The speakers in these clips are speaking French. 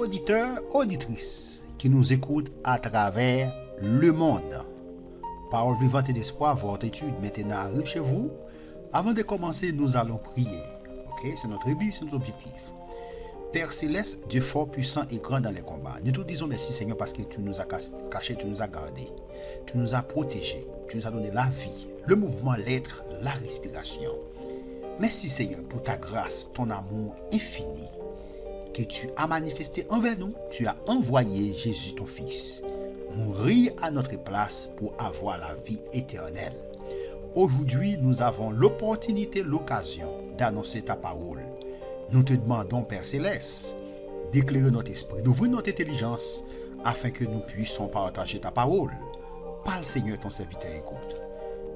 auditeurs, auditrices qui nous écoutent à travers le monde. Parole vivante et d'espoir, votre étude maintenant arrive chez vous. Avant de commencer, nous allons prier. Ok, c'est notre but, c'est notre objectif. Père Céleste, Dieu fort, puissant et grand dans les combats. Nous te disons merci Seigneur parce que tu nous as cachés, tu nous as gardés, tu nous as protégés, tu nous as donné la vie, le mouvement, l'être, la respiration. Merci Seigneur pour ta grâce, ton amour infini que tu as manifesté envers nous. Tu as envoyé Jésus ton Fils mourir à notre place pour avoir la vie éternelle. Aujourd'hui, nous avons l'opportunité, l'occasion d'annoncer ta parole. Nous te demandons, Père Céleste, d'éclairer notre esprit, d'ouvrir notre intelligence afin que nous puissions partager ta parole. Parle Seigneur, ton serviteur écoute.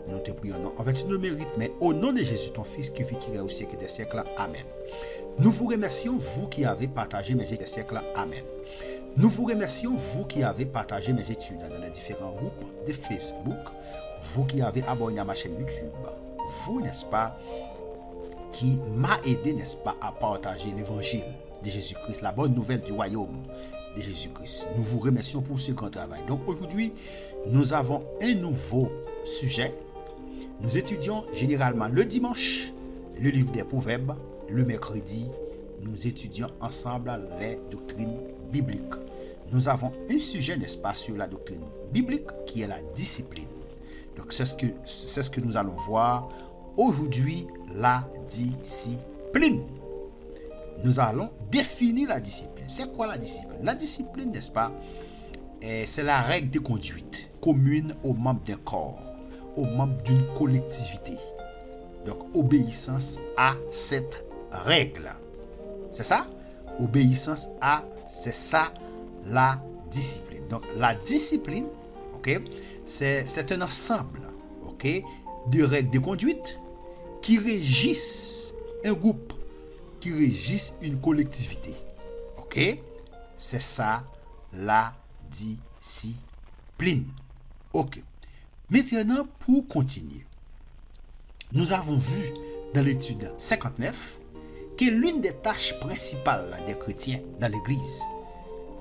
Nous te prions en vertu de nos mérites, mais au nom de Jésus, ton Fils, qui vit au siècle des siècles. Amen. Nous vous remercions, vous qui avez partagé mes études des siècles. Amen. Nous vous remercions, vous qui avez partagé mes études dans les différents groupes de Facebook, vous qui avez abonné à ma chaîne YouTube, vous, n'est-ce pas, qui m'a aidé, n'est-ce pas, à partager l'évangile de Jésus-Christ, la bonne nouvelle du royaume de Jésus-Christ. Nous vous remercions pour ce grand travail. Donc aujourd'hui, nous avons un nouveau sujet. Nous étudions généralement le dimanche le livre des Proverbes. Le mercredi, nous étudions ensemble les doctrines bibliques. Nous avons un sujet, n'est-ce pas, sur la doctrine biblique qui est la discipline. Donc c'est ce que nous allons voir aujourd'hui, la discipline. Nous allons définir la discipline. C'est quoi la discipline? La discipline, n'est-ce pas, c'est la règle de conduite commune aux membres d'un corps, aux membres d'une collectivité. Donc, obéissance à cette règle. C'est ça? Obéissance à, c'est ça la discipline. Donc, la discipline, ok, c'est un ensemble, ok, de règles de conduite qui régissent un groupe, qui régissent une collectivité. Ok? C'est ça la discipline. Ok. Maintenant, pour continuer, nous avons vu dans l'étude 59 que l'une des tâches principales des chrétiens dans l'Église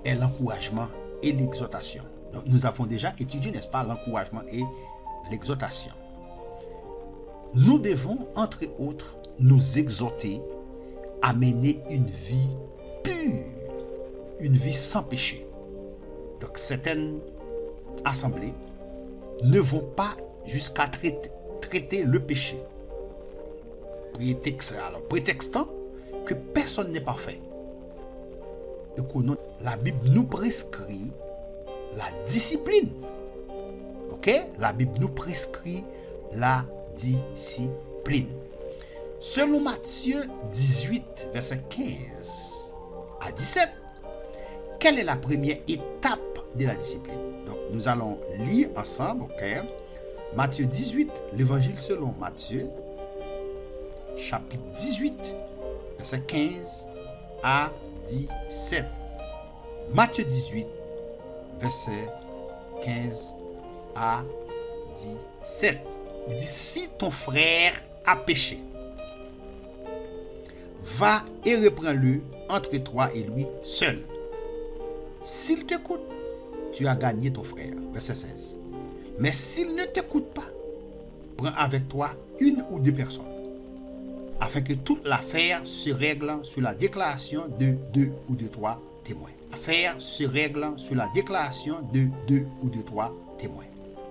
est l'encouragement et l'exhortation. Donc, nous avons déjà étudié, n'est-ce pas, l'encouragement et l'exhortation. Nous devons, entre autres, nous exhorter à mener une vie pure, une vie sans péché. Donc, certaines assemblées ne vont pas jusqu'à traiter le péché, prétextant que personne n'est parfait. Et que la Bible nous prescrit la discipline. Ok? La Bible nous prescrit la discipline. Selon Matthieu 18, verset 15 à 17, quelle est la première étape de la discipline? Donc, nous allons lire ensemble, ok? Matthieu 18, l'évangile selon Matthieu, chapitre 18, verset 15 à 17. Matthieu 18, verset 15 à 17. Il dit, si ton frère a péché, va et reprends-le entre toi et lui seul. S'il t'écoute, tu as gagné ton frère. Verset 16. Mais s'il ne t'écoute pas, prends avec toi une ou deux personnes, afin que toute l'affaire se règle sur la déclaration de deux ou de trois témoins. L'affaire se règle sur la déclaration de deux ou de trois témoins.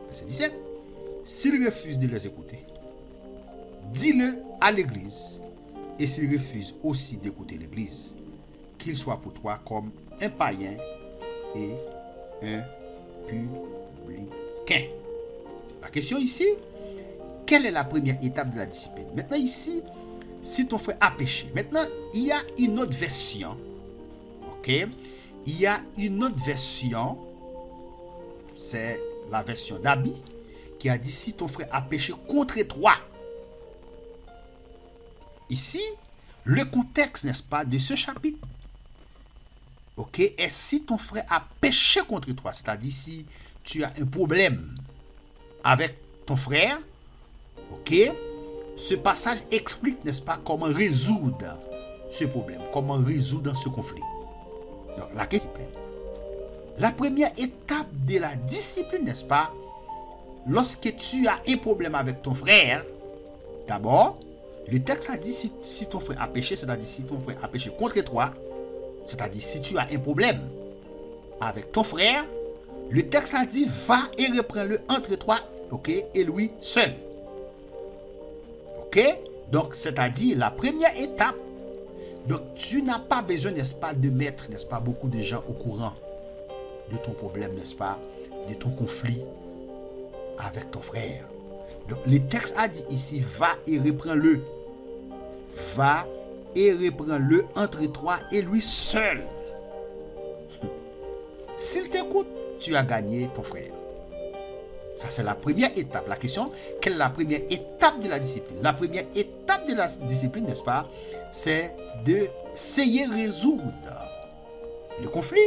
Verset 17. S'il refuse de les écouter, dis-le à l'église. Et s'il refuse aussi d'écouter l'église, qu'il soit pour toi comme un païen et un publicain. La question ici, quelle est la première étape de la discipline? Maintenant ici, si ton frère a péché. Maintenant, il y a une autre version. Ok? Il y a une autre version. C'est la version d'Abi qui a dit si ton frère a péché contre toi. Ici, le contexte, n'est-ce pas, de ce chapitre, ok, est si ton frère a péché contre toi, c'est-à-dire si tu as un problème avec ton frère, ok, ce passage explique, n'est-ce pas, comment résoudre ce problème, comment résoudre ce conflit. Donc, la question, la première étape de la discipline, n'est-ce pas? Lorsque tu as un problème avec ton frère, d'abord, le texte a dit si ton frère a péché, c'est-à-dire si ton frère a péché contre toi, c'est-à-dire si tu as un problème avec ton frère, le texte a dit va et reprends-le entre toi, ok, et lui seul. Ok? Donc, c'est-à-dire la première étape. Donc, tu n'as pas besoin, n'est-ce pas, de mettre, n'est-ce pas, beaucoup de gens au courant de ton problème, n'est-ce pas, de ton conflit avec ton frère. Donc, le texte a dit ici, va et reprends-le. Va et reprends-le entre toi et lui seul. S'il t'écoute, tu as gagné ton frère. Ça, c'est la première étape. La question, quelle est la première étape de la discipline? La première étape de la discipline, n'est-ce pas, c'est d'essayer de résoudre le conflit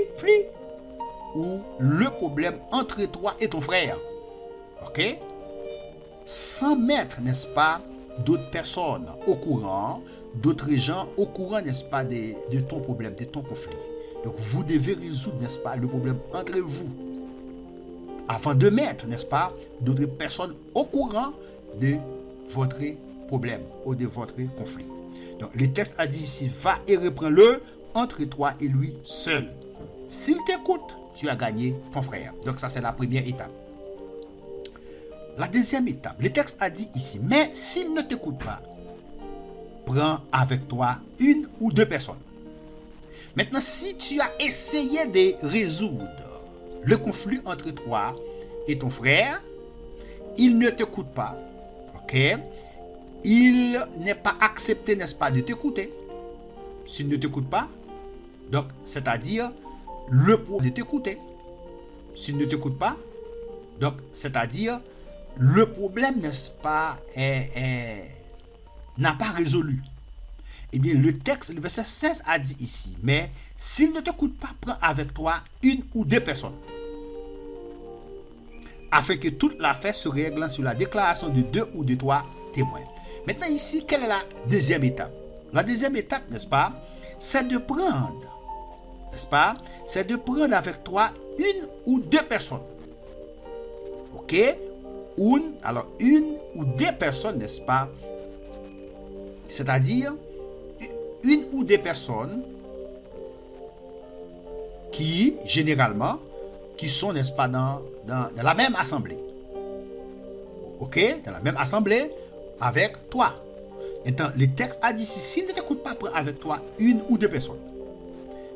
ou le problème entre toi et ton frère. Ok? Sans mettre, n'est-ce pas, d'autres personnes au courant, d'autres gens au courant, n'est-ce pas, de ton problème, de ton conflit. Donc, vous devez résoudre, n'est-ce pas, le problème entre vous. Afin de mettre, n'est-ce pas, d'autres personnes au courant de votre problème ou de votre conflit. Donc, le texte a dit ici, va et reprends-le entre toi et lui seul. S'il t'écoute, tu as gagné ton frère. Donc, ça, c'est la première étape. La deuxième étape, le texte a dit ici, mais s'il ne t'écoute pas, prends avec toi une ou deux personnes. Maintenant, si tu as essayé de résoudre le conflit entre toi et ton frère, il ne t'écoute pas, ok? Il n'est pas accepté, n'est-ce pas, de t'écouter. S'il ne t'écoute pas, donc, c'est-à-dire, le problème de t'écouter. S'il ne t'écoute pas, donc, c'est-à-dire, le problème, n'est-ce pas, n'a pas résolu. Eh bien, le texte, le verset 16 a dit ici, mais s'il ne t'écoute pas, prends avec toi une ou deux personnes, afin que toute l'affaire se règle sur la déclaration de deux ou de trois témoins. Maintenant, ici, quelle est la deuxième étape? La deuxième étape, n'est-ce pas, c'est de prendre, n'est-ce pas, c'est de prendre avec toi une ou deux personnes. Ok? Alors, une ou deux personnes, n'est-ce pas, c'est-à-dire une ou deux personnes qui, généralement, qui sont, n'est-ce pas, dans la même assemblée. Ok? Dans la même assemblée avec toi. Maintenant, le texte a dit, s'il ne t'écoute pas, prends avec toi une ou deux personnes.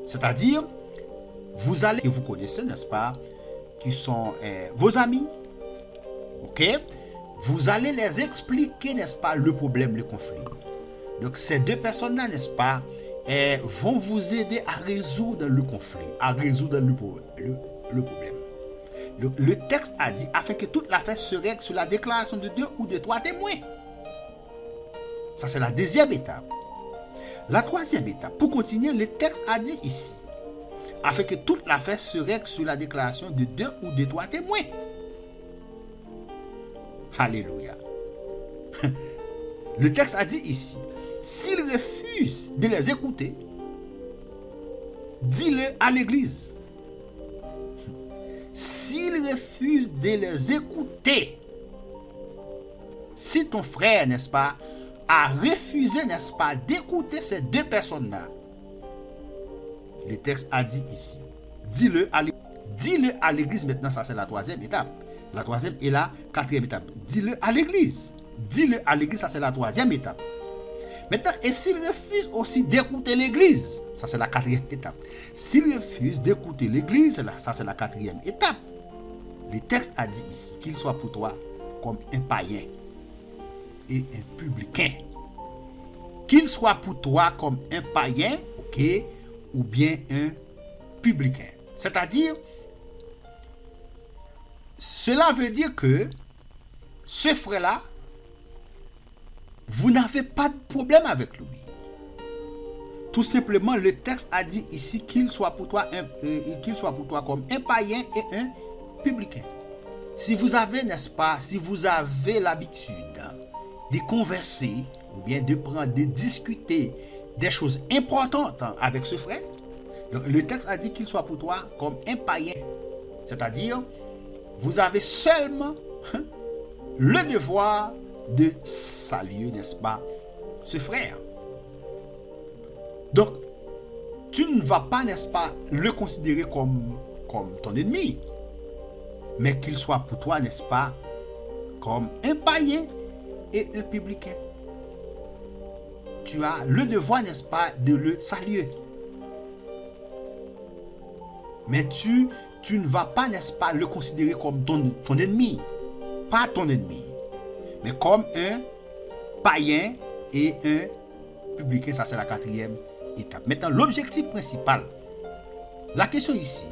C'est-à-dire, vous allez, que vous connaissez, n'est-ce pas, qui sont vos amis. Ok? Vous allez les expliquer, n'est-ce pas, le problème, le conflit. Donc, ces deux personnes-là, n'est-ce pas, vont vous aider à résoudre le conflit, à résoudre le problème. Le texte a dit, afin que toute l'affaire se règle sur la déclaration de deux ou de trois témoins. Ça, c'est la deuxième étape. La troisième étape, pour continuer, le texte a dit ici, afin que toute l'affaire se règle sur la déclaration de deux ou de trois témoins. Alléluia. Le texte a dit ici, s'il refuse de les écouter, dis-le à l'église. S'il refuse de les écouter, si ton frère, n'est-ce pas, a refusé, n'est-ce pas, d'écouter ces deux personnes-là, le texte a dit ici, dis-le à l'église. Maintenant, ça c'est la troisième étape. La troisième et la quatrième étape. Dis-le à l'église. Dis-le à l'église, ça c'est la troisième étape. Maintenant, et s'il refuse aussi d'écouter l'église, ça c'est la quatrième étape. S'il refuse d'écouter l'église, ça c'est la quatrième étape. Le texte a dit ici qu'il soit pour toi comme un païen et un publicain. Qu'il soit pour toi comme un païen, ok, ou bien un publicain. C'est-à-dire, cela veut dire que ce frère-là, vous n'avez pas de problème avec lui. Tout simplement, le texte a dit ici qu'il soit pour toi comme un païen et un publicain. Si vous avez, n'est-ce pas, si vous avez l'habitude de converser ou bien de discuter des choses importantes avec ce frère, Donc, le texte a dit qu'il soit pour toi comme un païen. C'est-à-dire, vous avez seulement le devoir de saluer, n'est-ce pas, ce frère. Donc, tu ne vas pas, n'est-ce pas, le considérer comme ton ennemi, mais qu'il soit pour toi, n'est-ce pas, comme un païen et un publicain. Tu as le devoir, n'est-ce pas, de le saluer. Mais tu ne vas pas, n'est-ce pas, le considérer comme ton ennemi. Pas ton ennemi, mais comme un païen et un publicain. Ça, c'est la 4e étape. Maintenant, l'objectif principal. La question ici,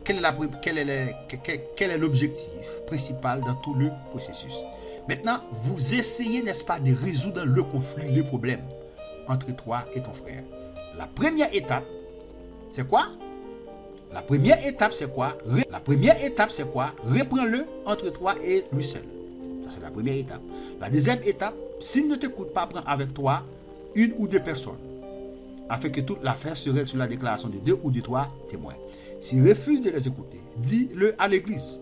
quel est l'objectif principal dans tout le processus? Maintenant, vous essayez, n'est-ce pas, de résoudre le conflit, le problème entre toi et ton frère. La première étape, c'est quoi? La première étape, c'est quoi? Reprends-le entre toi et lui seul. Ça, c'est la première étape. La deuxième étape, s'il ne t'écoute pas, prends avec toi une ou deux personnes, afin que toute l'affaire se règle sur la déclaration de 2 ou de 3 témoins. S'il refuse de les écouter, dis-le à l'église.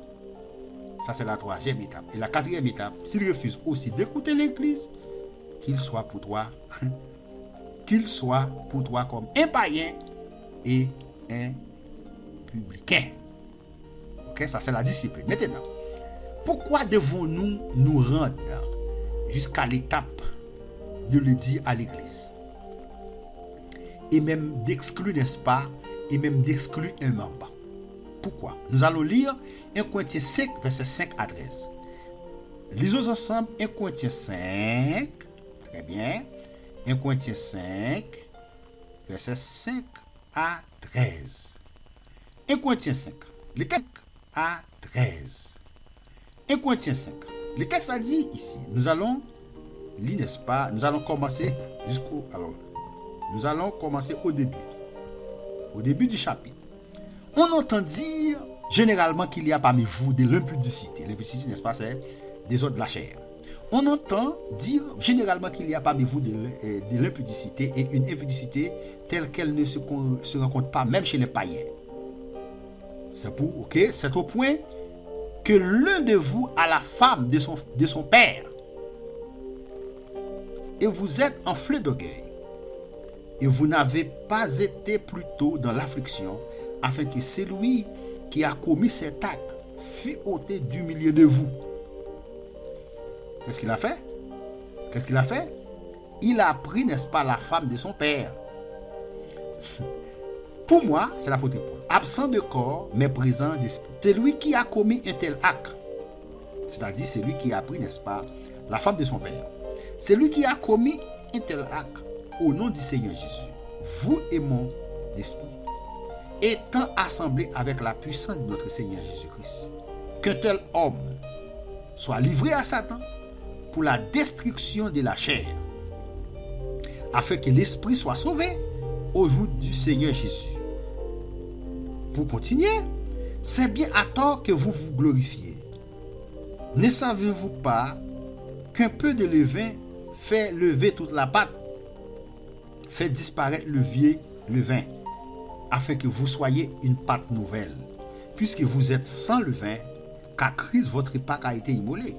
Ça, c'est la 3e étape. Et la 4e étape, s'il refuse aussi d'écouter l'église, qu'il soit pour toi comme un païen et un publicain. Ok, ça c'est la discipline. Maintenant, pourquoi devons-nous nous rendre jusqu'à l'étape de le dire à l'église? Et même d'exclure, n'est-ce pas? Et même d'exclure un membre. Pourquoi? Nous allons lire 1 Corinthiens 5, verset 5 à 13. Lisons ensemble 1 Corinthiens 5. Très bien. 1 Corinthiens 5, verset 5 à 13. 1 Corinthiens 5, le texte à 13. 1 Corinthiens 5. Le texte a dit ici, nous allons lire, n'est-ce pas? Nous allons commencer au début. Au début du chapitre. On entend dire généralement qu'il y a parmi vous de l'impudicité. L'impudicité, n'est-ce pas, c'est des ordres de la chair. On entend dire généralement qu'il y a parmi vous de l'impudicité, et une impudicité telle qu'elle ne se rencontre pas même chez les païens. C'est au point que l'un de vous a la femme de son père, et vous êtes enflé d'orgueil, et vous n'avez pas été plus tôt dans l'affliction, afin que celui qui a commis cet acte fût ôté du milieu de vous. Qu'est-ce qu'il a fait? Il a pris, n'est-ce pas, la femme de son père. Pour moi, c'est l'apôtre Paul. Absent de corps, mais présent d'esprit. C'est lui qui a commis un tel acte. C'est-à-dire, c'est lui qui a pris, n'est-ce pas, la femme de son père. C'est lui qui a commis un tel acte au nom du Seigneur Jésus. Vous et mon esprit, étant assemblés avec la puissance de notre Seigneur Jésus-Christ, qu'un tel homme soit livré à Satan pour la destruction de la chair, afin que l'esprit soit sauvé au jour du Seigneur Jésus. Pour continuer, c'est bien à tort que vous vous glorifiez. Ne savez-vous pas qu'un peu de levain fait lever toute la pâte, fait disparaître le vieux levain, afin que vous soyez une pâte nouvelle, puisque vous êtes sans levain, car Christ votre Pâque a été immolé.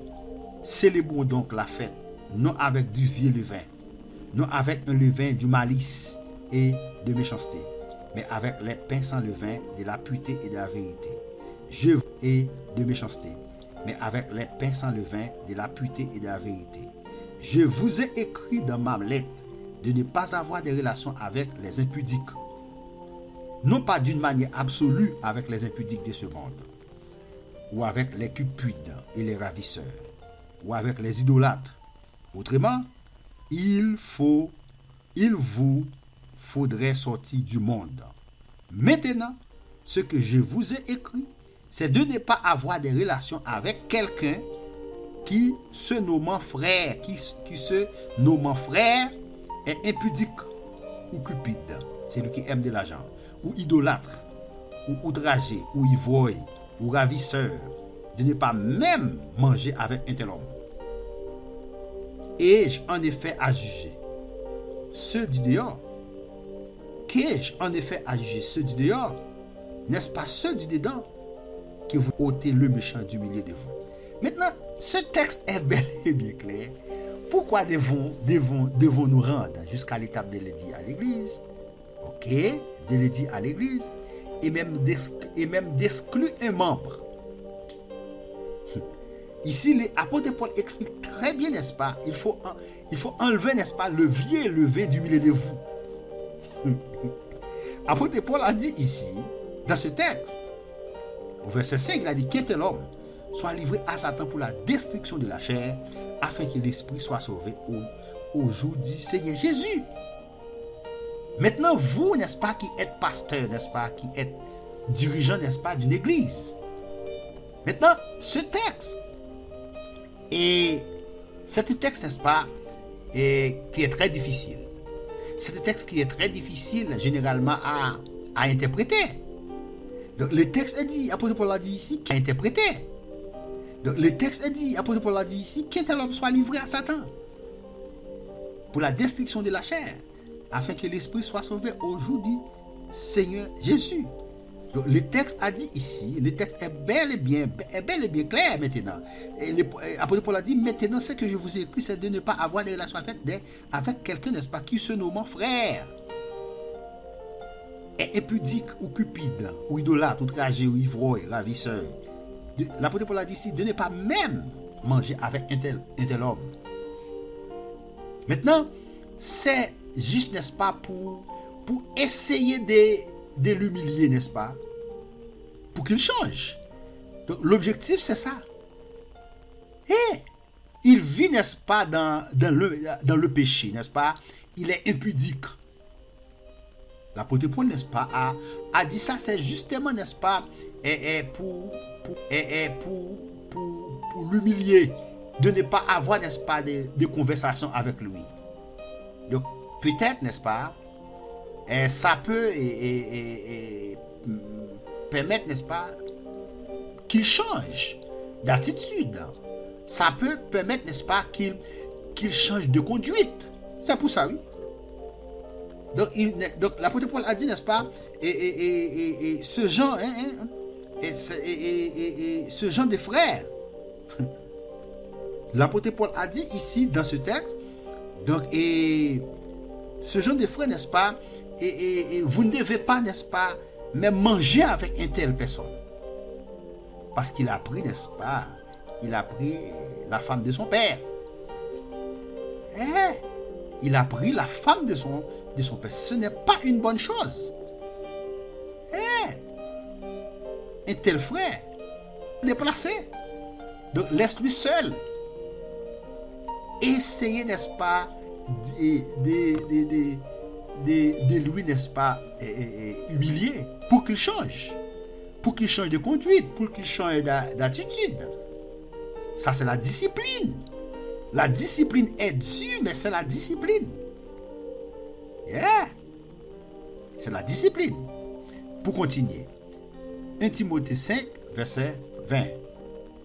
Célébrons donc la fête, non avec du vieux levain, non avec un levain du malice et de méchanceté, mais avec les pains sans levain de la pureté et de la vérité. Et de méchanceté, mais avec les pains sans levain de la pureté et de la vérité. Je vous ai écrit dans ma lettre de ne pas avoir de relations avec les impudiques, non pas d'une manière absolue avec les impudiques de ce monde, ou avec les cupides et les ravisseurs, ou avec les idolâtres. Autrement, il vous faudrait sortir du monde. Maintenant, ce que je vous ai écrit, c'est de ne pas avoir de relations avec quelqu'un qui se nommant frère, est impudique ou cupide, c'est lui qui aime de l'argent, ou idolâtre, ou outragé, ou ivrogne, ou ravisseur, de ne pas même manger avec un tel homme. Ai-je en effet à juger ceux du dehors? qu'ai-je en effet à juger ceux du dehors? N'est-ce pas ceux du dedans que vous ôtez le méchant du milieu de vous? Maintenant, ce texte est bel et bien clair. Pourquoi devons-nous rendre jusqu'à l'étape de le dire à l'église? Ok, de le dire à l'église et même d'exclure un membre. Ici, l'apôtre Paul explique très bien, n'est-ce pas? Il faut enlever, n'est-ce pas, le vieux levé du milieu de vous. Apôtre Paul a dit ici, dans ce texte, au verset 5, il a dit qu'un tel homme soit livré à Satan pour la destruction de la chair, afin que l'esprit soit sauvé au jour du Seigneur Jésus. Maintenant, vous, n'est-ce pas, qui êtes pasteur, n'est-ce pas, qui êtes dirigeant, n'est-ce pas, d'une église. Maintenant, ce texte, et c'est un texte, n'est-ce pas, et qui est très difficile. C'est un texte qui est très difficile, généralement, à interpréter. Donc, le texte est dit, apôtre Paul a dit ici, qu'à interpréter. Donc, le texte est dit, apôtre Paul a dit ici, qu'un tel homme soit livré à Satan pour la destruction de la chair, afin que l'esprit soit sauvé au jour du Seigneur Jésus. Donc, le texte a dit ici, le texte est bel et bien clair maintenant. Apôtre Paul a dit, maintenant ce que je vous ai écrit, c'est de ne pas avoir des relations avec quelqu'un, n'est-ce pas, qui se nomme frère, est impudique ou cupide, ou idolâtre, outragé, ou ivrogne, ravisseur. L'apôtre Paul a dit ici, de ne pas même manger avec un tel homme. Maintenant, c'est juste, n'est-ce pas, pour essayer de l'humilier, n'est-ce pas, pour qu'il change. Donc, l'objectif, c'est ça. Et il vit, n'est-ce pas, dans le péché, n'est-ce pas, il est impudique. L'apôtre Paul, n'est-ce pas, a dit ça, c'est justement, n'est-ce pas, pour l'humilier, de ne pas avoir, n'est-ce pas, de conversation avec lui. Donc, peut-être, n'est-ce pas, ça peut permettre, n'est-ce pas, qu'il change d'attitude. Ça peut permettre, n'est-ce pas, qu'il change de conduite. C'est pour ça, oui. Donc l'apôtre Paul a dit, n'est-ce pas, ce genre, ce genre de frères. L'apôtre Paul a dit ici, dans ce texte, donc, ce genre de frères, n'est-ce pas, vous ne devez pas, n'est-ce pas, même manger avec une telle personne. Parce qu'il a pris, n'est-ce pas, il a pris la femme de son père. Il a pris la femme de son père. Ce n'est pas une bonne chose. Un tel frère, déplacé. Donc, laisse-lui seul. Essayez, n'est-ce pas, de lui, n'est-ce pas, humilier pour qu'il change. Pour qu'il change de conduite, pour qu'il change d'attitude. Ça, c'est la discipline. La discipline est dure, mais c'est la discipline. C'est la discipline. Pour continuer, 1 Timothée 5, verset 20.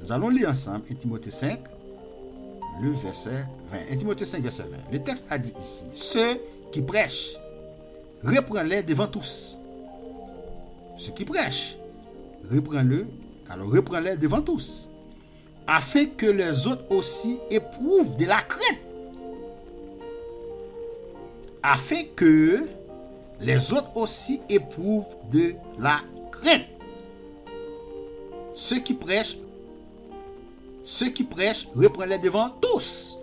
Nous allons lire ensemble 1 Timothée 5, le verset 20. 1 Timothée 5, verset 20. Le texte a dit ici, ceux qui prêchent, reprends-les devant tous. Ceux qui prêchent, reprends-les devant tous, afin que les autres aussi éprouvent de la crainte. Afin que les autres aussi éprouvent de la crainte. Ceux qui prêchent, reprends-les devant tous.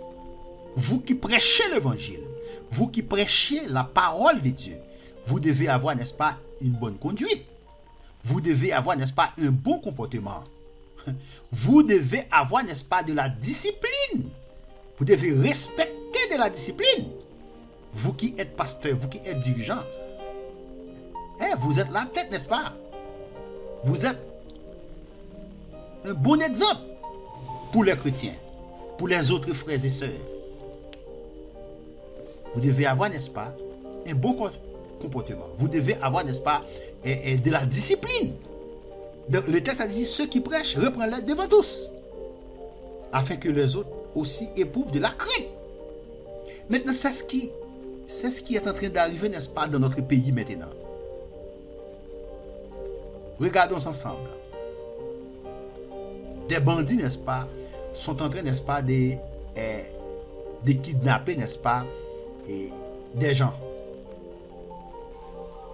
Vous qui prêchez l'évangile, vous qui prêchez la parole de Dieu, vous devez avoir, n'est-ce pas, une bonne conduite. Vous devez avoir, n'est-ce pas, un bon comportement. Vous devez avoir, n'est-ce pas, de la discipline. Vous devez respecter de la discipline. Vous qui êtes pasteur, vous qui êtes dirigeant, vous êtes la tête, n'est-ce pas? Vous êtes un bon exemple pour les chrétiens, pour les autres frères et sœurs. Vous devez avoir, n'est-ce pas, un bon comportement. Vous devez avoir, n'est-ce pas, de la discipline. Donc, le texte a dit, ceux qui prêchent, reprends-les devant tous, afin que les autres aussi éprouvent de la crainte. Maintenant, c'est ce qui c'est ce qui est en train d'arriver, n'est-ce pas, dans notre pays maintenant. Regardons ensemble. Des bandits, n'est-ce pas, sont en train, n'est-ce pas, de kidnapper, n'est-ce pas, des gens.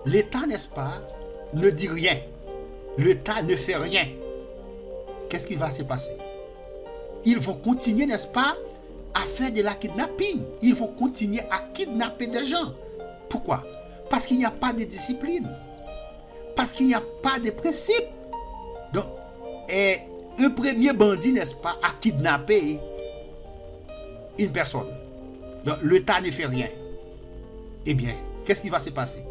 L'État, n'est-ce pas, ne dit rien. L'État ne fait rien. Qu'est-ce qui va se passer? Ils vont continuer, n'est-ce pas, à faire de la kidnapping. Ils vont continuer à kidnapper des gens. Pourquoi? Parce qu'il n'y a pas de discipline. Parce qu'il n'y a pas de principe. Donc, un premier bandit, n'est-ce pas, a kidnappé une personne. Donc, l'État ne fait rien. Eh bien, qu'est-ce qui va se passer?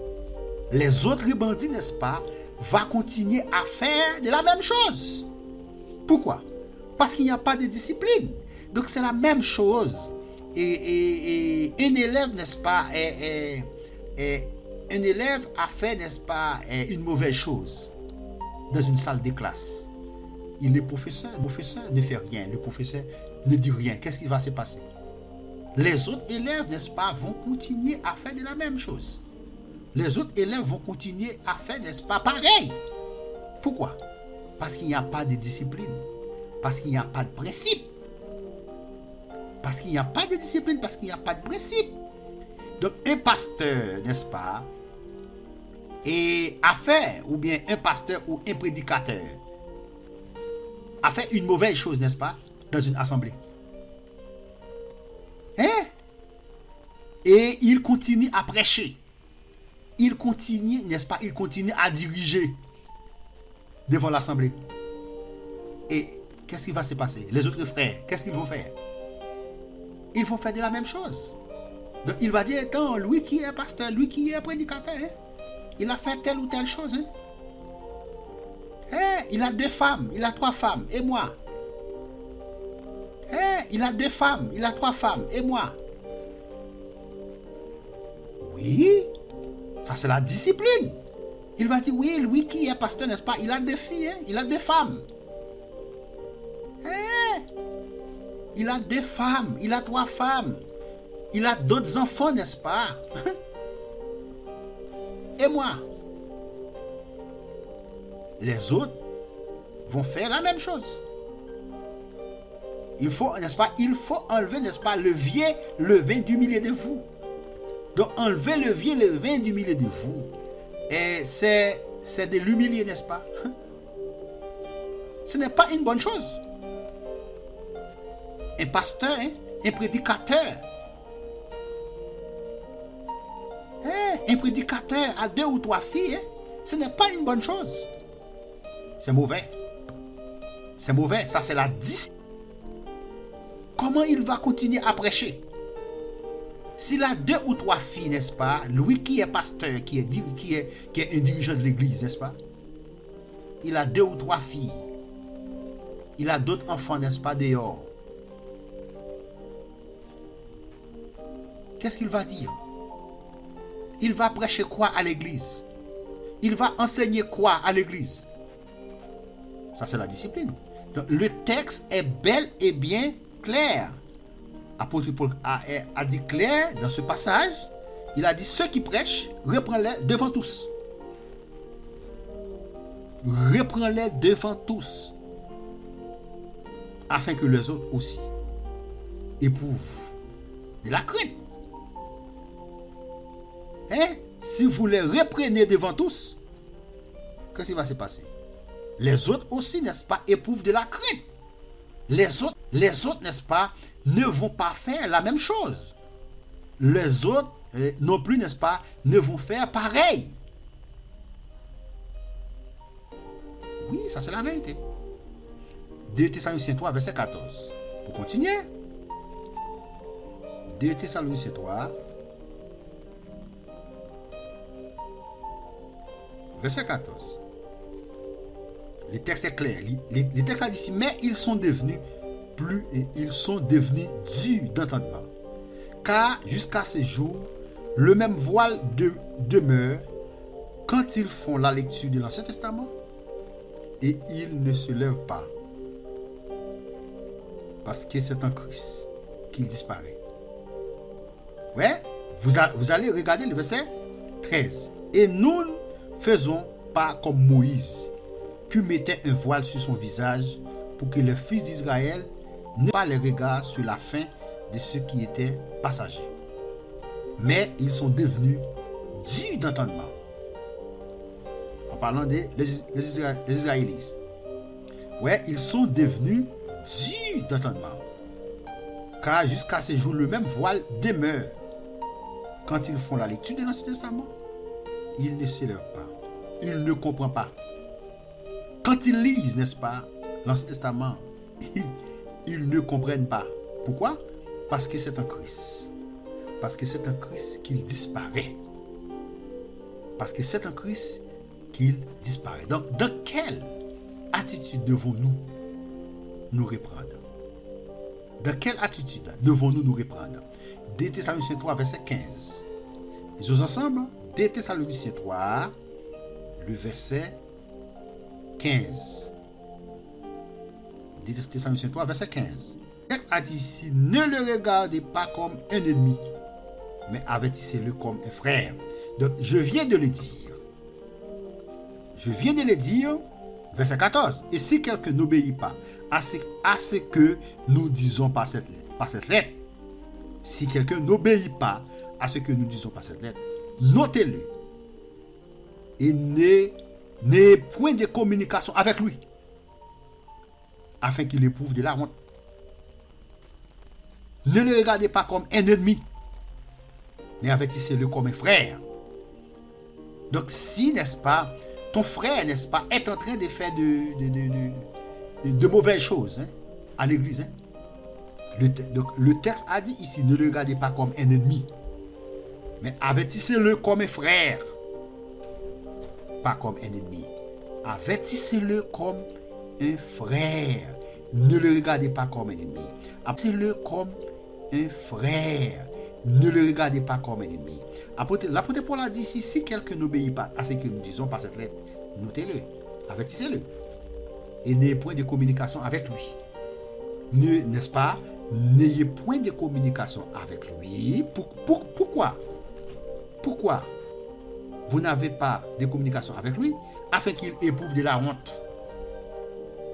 Les autres bandits, n'est-ce pas, vont continuer à faire de la même chose. Pourquoi? Parce qu'il n'y a pas de discipline. Donc, c'est la même chose. Et un élève, n'est-ce pas, un élève a fait, n'est-ce pas, une mauvaise chose dans une salle de classe. Le professeur ne fait rien. Le professeur ne dit rien. Qu'est-ce qui va se passer? Les autres élèves, n'est-ce pas, vont continuer à faire de la même chose. Les autres élèves vont continuer à faire, n'est-ce pas, pareil. Pourquoi? Parce qu'il n'y a pas de discipline. Parce qu'il n'y a pas de principe. Parce qu'il n'y a pas de discipline, parce qu'il n'y a pas de principe. Donc, un pasteur, n'est-ce pas, a fait, ou bien un pasteur ou un prédicateur, a fait une mauvaise chose, n'est-ce pas, dans une assemblée. Et il continue à prêcher. Il continue, n'est-ce pas, il continue à diriger devant l'assemblée. Et qu'est-ce qui va se passer? Les autres frères, qu'est-ce qu'ils vont faire? Ils vont faire de la même chose. Donc il va dire, attends, lui qui est pasteur, lui qui est prédicateur, il a fait telle ou telle chose. Il a 2 femmes, il a 3 femmes, et moi? Il a 2 femmes, il a 3 femmes, et moi? Oui, ça c'est la discipline. Il va dire, oui, lui qui est pasteur, n'est-ce pas, il a 2 filles, il a 2 femmes. Il a 2 femmes, il a 3 femmes. Il a d'autres enfants, n'est-ce pas? Et moi? Les autres vont faire la même chose. Il faut, n'est-ce pas? Il faut enlever, n'est-ce pas, le vieux levain du milieu de vous. Donc, enlever le vieux levain du milieu de vous. Et c'est de l'humilier, n'est-ce pas? Ce n'est pas une bonne chose. Un pasteur, un prédicateur. Un prédicateur a 2 ou 3 filles, ce n'est pas une bonne chose. C'est mauvais. C'est mauvais. Ça, c'est la discipline. Comment il va continuer à prêcher? S'il a 2 ou 3 filles, n'est-ce pas? Lui qui est pasteur, qui est un dirigeant de l'église, n'est-ce pas? Il a 2 ou 3 filles. Il a d'autres enfants, n'est-ce pas, dehors. Qu'est-ce qu'il va dire? Il va prêcher quoi à l'église? Il va enseigner quoi à l'église? Ça, c'est la discipline. Donc, le texte est bel et bien clair. Apôtre Paul a dit clair dans ce passage. Il a dit, ceux qui prêchent, reprends-les devant tous. Reprends-les devant tous. Afin que les autres aussi éprouvent de la crainte. Si vous les reprenez devant tous, qu'est-ce qui va se passer? Les autres aussi, n'est-ce pas, éprouvent de la crainte. Les autres, n'est-ce pas, ne vont pas faire la même chose. Les autres, non plus, n'est-ce pas, ne vont faire pareil. Oui, ça c'est la vérité. 2 Thessaloniciens 3, verset 14. Pour continuer. 2 Thessaloniciens 3, verset 14. Le texte est clair. Le texte a dit ici, mais ils sont devenus durs d'entendement. Car jusqu'à ce jour, le même voile demeure quand ils font la lecture de l'Ancien Testament et ils ne se lèvent pas. Parce que c'est en Christ qu'il disparaît. Ouais, Vous allez regarder le verset 13. Et nous ne faisons pas comme Moïse, qui mettait un voile sur son visage pour que les fils d'Israël n'aient pas les regards sur la fin de ceux qui étaient passagers. Mais ils sont devenus durs d'entendement. En parlant des Israélites. Ouais, ils sont devenus durs d'entendement. Car jusqu'à ce jour, le même voile demeure. Quand ils font la lecture de l'Ancien Testament, ils ne se lèvent pas. Ils ne comprennent pas. Quand ils lisent, n'est-ce pas, l'Ancien Testament, ils ne comprennent pas. Pourquoi? Parce que c'est un Christ. Parce que c'est un Christ qu'il disparaît. Parce que c'est un Christ qu'il disparaît. Donc, dans quelle attitude devons-nous nous reprendre? Dans quelle attitude devons-nous nous reprendre? 2 Thessaloniciens 3, verset 15. Disons ensemble, 2 Thessaloniciens 3, le verset 15. 2 Thessaloniciens 3, verset 15. Le texte a dit ici, ne le regardez pas comme un ennemi, mais avertissez-le comme un frère. Donc, je viens de le dire. Je viens de le dire, verset 14. Et si quelqu'un n'obéit pas à ce que nous disons par cette lettre, si quelqu'un n'obéit pas à ce que nous disons par cette lettre, notez-le. Et n'ayez point de communication avec lui, afin qu'il éprouve de la honte. Ne le regardez pas comme un ennemi, mais avertissez-le comme un frère. Donc si, n'est-ce pas, ton frère, n'est-ce pas, est en train de faire de mauvaises choses, hein, à l'église. Hein. Donc, le texte a dit ici, ne le regardez pas comme un ennemi, mais avertissez-le comme un frère. Pas comme un ennemi. Avertissez-le comme un frère. Ne le regardez pas comme un ennemi. Avertissez-le comme un frère. Ne le regardez pas comme un ennemi. L'apôtre Paul a dit ici, si quelqu'un n'obéit pas à ce que nous disons par cette lettre, notez-le, avertissez-le. Et n'ayez point de communication avec lui. N'est-ce pas? N'ayez point de communication avec lui. Pourquoi? Pourquoi vous n'avez pas de communication avec lui? Afin qu'il éprouve de la honte.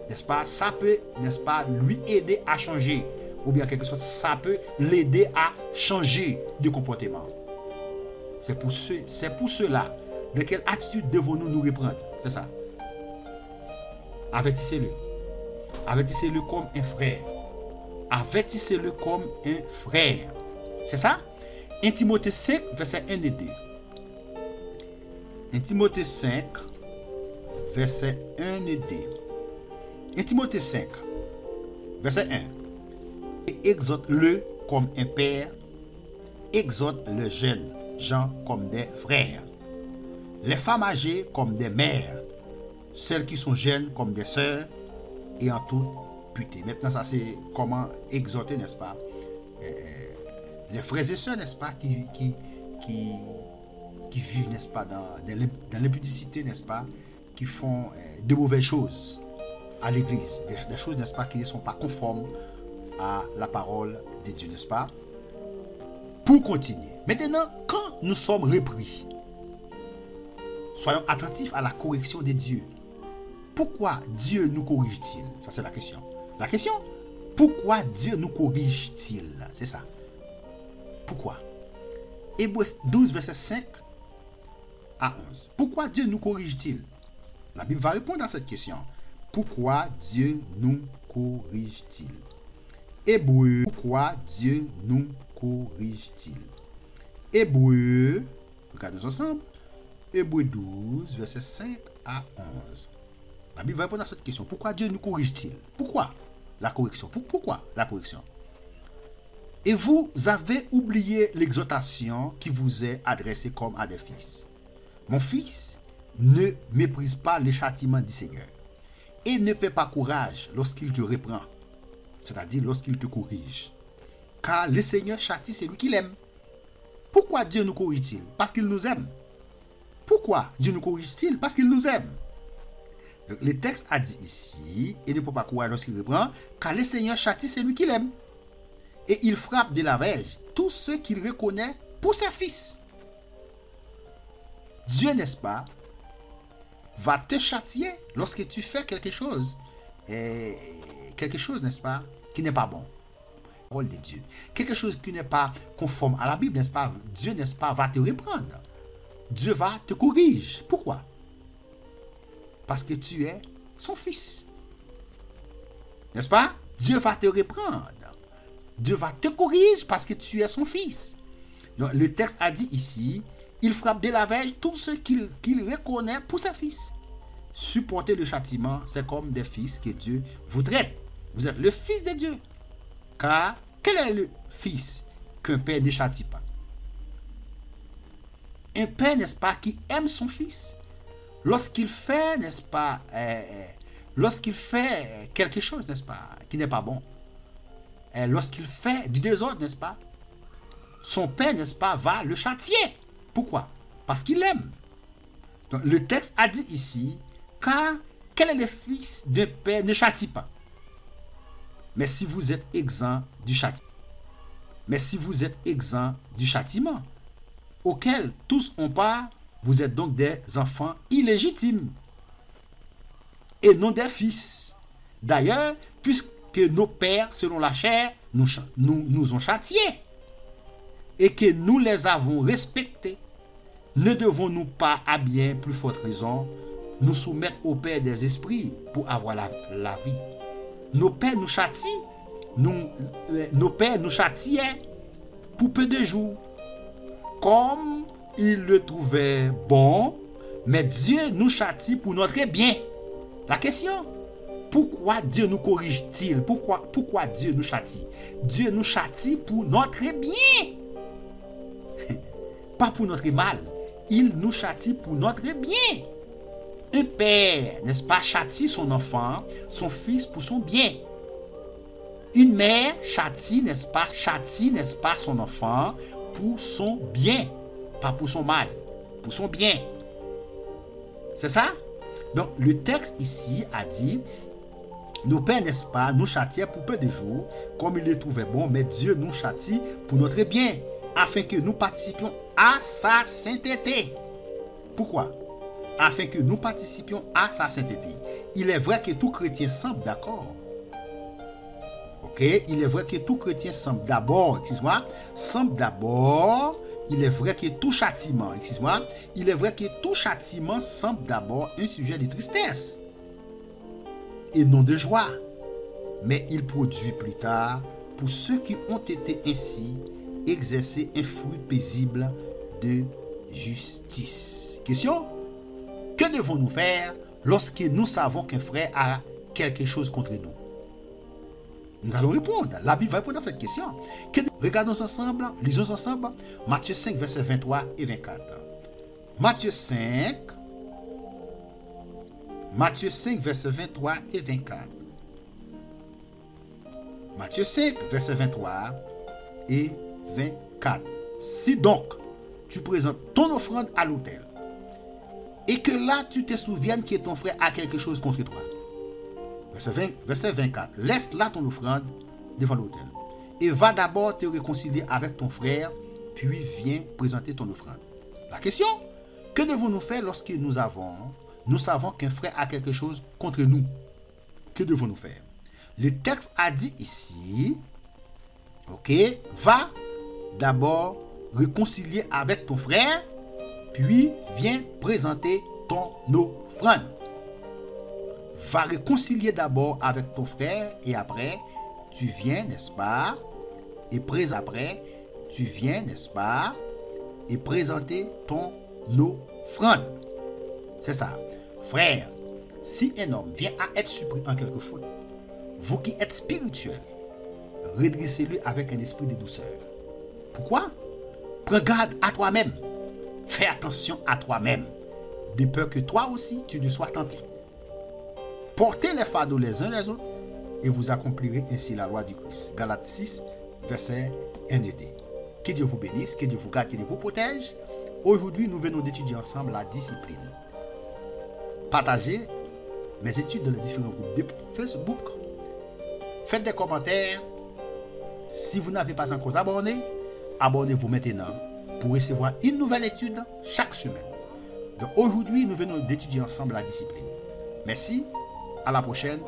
N'est-ce pas? Ça peut, n'est-ce pas, lui aider à changer. Ou bien quelque chose, ça peut l'aider à changer de comportement. C'est pour cela. De quelle attitude devons-nous nous reprendre? C'est ça. Avertissez-le. Avertissez-le comme un frère. Avertissez-le comme un frère. C'est ça? 1 Timothée 5, verset 1 et 2. 1 Timothée 5, verset 1 et 2. 1 Timothée 5, verset 1. Et exhorte-le comme un père, exhorte le jeune gens comme des frères, les femmes âgées comme des mères, celles qui sont jeunes comme des sœurs, et en toute pureté. Maintenant, ça c'est comment exhorter, n'est-ce pas, les frères et sœurs, n'est-ce pas, qui vivent, n'est-ce pas, dans l'impudicité, n'est-ce pas, qui font de mauvaises choses à l'église, des choses, n'est-ce pas, qui ne sont pas conformes à la parole de Dieu, n'est-ce pas? Pour continuer. Maintenant, quand nous sommes repris, soyons attentifs à la correction de Dieu. Pourquoi Dieu nous corrige-t-il? Ça, c'est la question. La question, pourquoi Dieu nous corrige-t-il? C'est ça. Pourquoi? Hébreux 12, verset 5 à 11. Pourquoi Dieu nous corrige-t-il? La Bible va répondre à cette question. Pourquoi Dieu nous corrige-t-il? Hébreux, pourquoi Dieu nous corrige-t-il? Hébreux, regardons ensemble. Hébreux 12, verset 5 à 11. La Bible va répondre à cette question. Pourquoi Dieu nous corrige-t-il? Pourquoi la correction? Pourquoi la correction? Et vous avez oublié l'exhortation qui vous est adressée comme à des fils. Mon fils, ne méprise pas les châtiments du Seigneur et ne perds pas courage lorsqu'il te reprend, c'est-à-dire lorsqu'il te corrige. Car le Seigneur châtie celui qu'il aime. Pourquoi Dieu nous corrige-t-il? Parce qu'il nous aime. Pourquoi Dieu nous corrige-t-il? Parce qu'il nous aime. Donc, le texte a dit ici, et ne peut pas courage lorsqu'il reprend, car le Seigneur châtie celui qu'il aime. Et il frappe de la verge tous ceux qu'il reconnaît pour ses fils. Dieu, n'est-ce pas, va te châtier lorsque tu fais quelque chose, n'est-ce pas, qui n'est pas bon. Parole de Dieu. Quelque chose qui n'est pas conforme à la Bible, n'est-ce pas, Dieu, n'est-ce pas, va te reprendre. Dieu va te corriger. Pourquoi? Parce que tu es son fils. N'est-ce pas? Dieu va te reprendre. Dieu va te corriger parce que tu es son fils. Donc, le texte a dit ici, il frappe de la verge tous ceux qu'il reconnaît pour ses fils. Supporter le châtiment, c'est comme des fils que Dieu vous traite. Vous êtes le fils de Dieu. Car quel est le fils qu'un père ne châtie pas? Un père, n'est-ce pas, qui aime son fils, lorsqu'il fait, n'est-ce pas, lorsqu'il fait quelque chose, n'est-ce pas, qui n'est pas bon, lorsqu'il fait du désordre, n'est-ce pas, son père, n'est-ce pas, va le châtier. Pourquoi? Parce qu'il l'aime. Donc, le texte a dit ici, car quel est le fils d'un père ne châtie pas. Mais si vous êtes exempt du châtiment, auquel tous ont part, vous êtes donc des enfants illégitimes et non des fils. D'ailleurs, puisque nos pères, selon la chair, nous ont châtiés et que nous les avons respectés, ne devons-nous pas, à bien plus forte raison, nous soumettre au Père des esprits pour avoir la vie? Nos pères nous châtient, nos pères nous châtiaient pour peu de jours, comme ils le trouvaient bon, mais Dieu nous châtie pour notre bien. La question, pourquoi Dieu nous corrige-t-il? Pourquoi Dieu nous châtie? Dieu nous châtie pour notre bien, pas pour notre mal. Il nous châtie pour notre bien. Un père, n'est-ce pas, châtie son enfant, son fils pour son bien. Une mère châtie, n'est-ce pas, son enfant pour son bien, pas pour son mal, pour son bien. C'est ça? Donc, le texte ici a dit, nos pères, n'est-ce pas, nous châtiaient pour peu de jours, comme ils le trouvaient bon, mais Dieu nous châtie pour notre bien, afin que nous participions à sa sainteté. Pourquoi? Afin que nous participions à sa sainteté. Il est vrai que tout chrétien semble d'accord. Ok? Il est vrai que tout chrétien semble d'abord, il est vrai que tout châtiment, il est vrai que tout châtiment semble d'abord un sujet de tristesse et non de joie. Mais il produit plus tard, pour ceux qui ont été ainsi, exercer un fruit paisible de justice. Question? Que devons-nous faire lorsque nous savons qu'un frère a quelque chose contre nous? Nous allons répondre. La Bible va répondre à cette question. Regardons ensemble, lisons ensemble Matthieu 5, versets 23 et 24. Matthieu 5, versets 23 et 24. Matthieu 5, versets 23 et 24. Si donc tu présentes ton offrande à l'autel, et que là tu te souviennes que ton frère a quelque chose contre toi. Verset 24. Laisse là ton offrande devant l'autel, et va d'abord te réconcilier avec ton frère, puis viens présenter ton offrande. La question, que devons-nous faire lorsque nous savons qu'un frère a quelque chose contre nous? Que devons-nous faire? Le texte a dit ici, ok, va d'abord réconcilier avec ton frère, puis viens présenter ton offrande. Va réconcilier d'abord avec ton frère et après, tu viens, n'est-ce pas, et tu viens, n'est-ce pas, et présenter ton offrande. C'est ça. Frère, si un homme vient à être surpris en quelque faute, vous qui êtes spirituels, redressez-le avec un esprit de douceur. Pourquoi? Prends garde à toi-même. Fais attention à toi-même, de peur que toi aussi tu ne sois tenté. Portez les fardeaux les uns les autres et vous accomplirez ainsi la loi du Christ. Galates 6, verset 1 et 2. Que Dieu vous bénisse, que Dieu vous garde, que Dieu vous protège. Aujourd'hui, nous venons d'étudier ensemble la discipline. Partagez mes études dans les différents groupes de Facebook. Faites des commentaires. Si vous n'avez pas encore abonné, abonnez-vous maintenant pour recevoir une nouvelle étude chaque semaine. Donc aujourd'hui, nous venons d'étudier ensemble la discipline. Merci, à la prochaine.